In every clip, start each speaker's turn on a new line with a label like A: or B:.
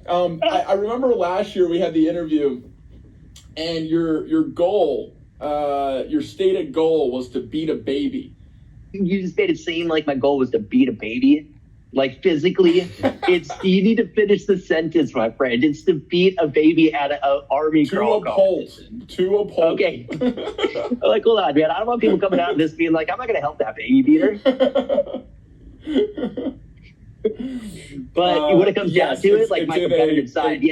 A: I remember last year we had the interview, and your goal, your stated goal was to beat a baby.
B: You just made it seem like my goal was to beat a baby. Like physically, you need to finish the sentence, my friend. It's to beat a baby at an army crawl competition.
A: To a pole.
B: Okay. Like, hold on, man. I don't want people coming out of this being like, I'm not going to help that baby beater. But when it comes down to it, like my competitive side,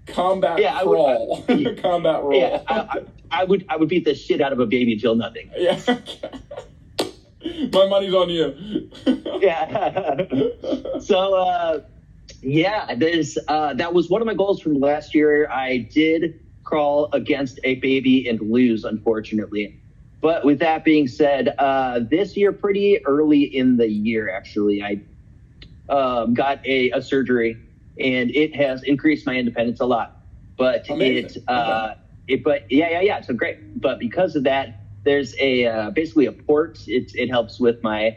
A: combat crawl. Combat roll.
B: Yeah, I would beat the shit out of a baby until nothing.
A: Yeah. My money's on you.
B: Yeah. So, there's that was one of my goals from last year. I did crawl against a baby and lose, unfortunately. But with that being said, this year, pretty early in the year, actually, I got a surgery, and it has increased my independence a lot. But
A: Amazing.
B: So great. But because of that, there's basically a port. It helps with my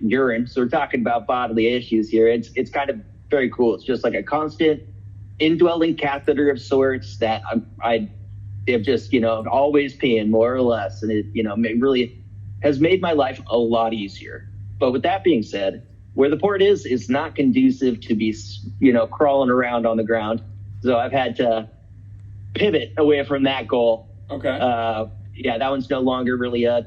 B: urine. So we're talking about bodily issues here. It's kind of very cool. It's just like a constant indwelling catheter of sorts that I have just, always peeing more or less. And it, really has made my life a lot easier. But with that being said, where the port is not conducive to be, crawling around on the ground. So I've had to pivot away from that goal.
A: Okay.
B: That one's no longer really a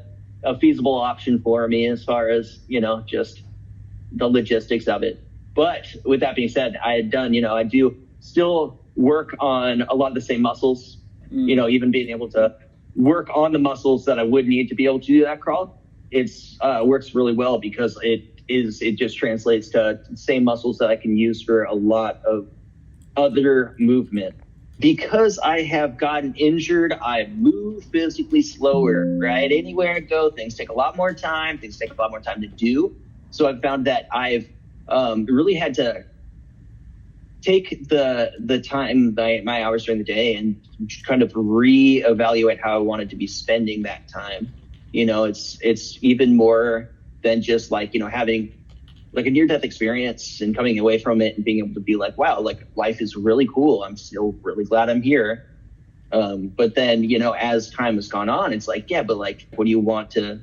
B: feasible option for me as far as, just the logistics of it. But with that being said, I do still work on a lot of the same muscles, even being able to work on the muscles that I would need to be able to do that crawl. It's works really well because it just translates to the same muscles that I can use for a lot of other movement. Because I have gotten injured, I move physically slower, right? Anywhere I go, things take a lot more time. Things take a lot more time to do. So I've found that I've really had to take the time, my hours during the day, and kind of reevaluate how I wanted to be spending that time. It's even more than just like, having like a near-death experience and coming away from it and being able to be like, wow, like life is really cool. I'm still really glad I'm here. But then, as time has gone on, it's like, yeah, but like, what do you want to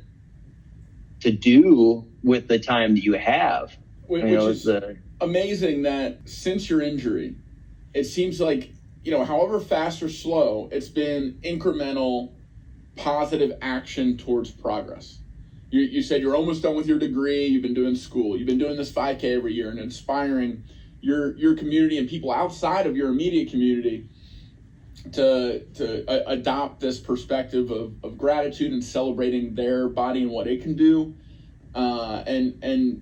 B: do with the time that you have?
A: Which is amazing that since your injury, it seems like, however fast or slow, it's been incremental, positive action towards progress. You said you're almost done with your degree. You've been doing school. You've been doing this 5K every year and inspiring your community and people outside of your immediate community to adopt this perspective of gratitude and celebrating their body and what it can do, and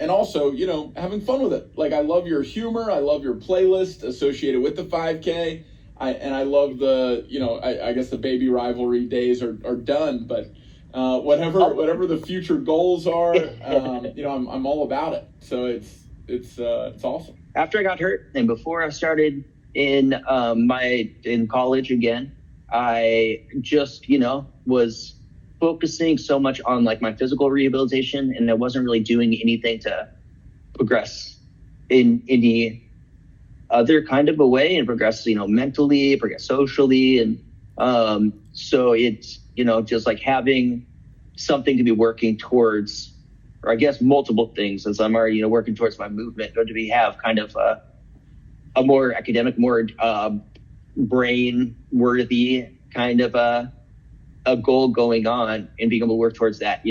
A: also having fun with it. Like, I love your humor. I love your playlist associated with the 5K. I love the I guess the baby rivalry days are done, but. Whatever the future goals are, I'm all about it. So it's awesome.
B: After I got hurt and before I started in college again, I just was focusing so much on like my physical rehabilitation, and I wasn't really doing anything to progress in any other kind of a way and progress mentally, progress socially, and so it's just like having something to be working towards, or I guess multiple things, since I'm already, working towards my movement, or do we have kind of a more academic, more brain worthy kind of a goal going on and being able to work towards that,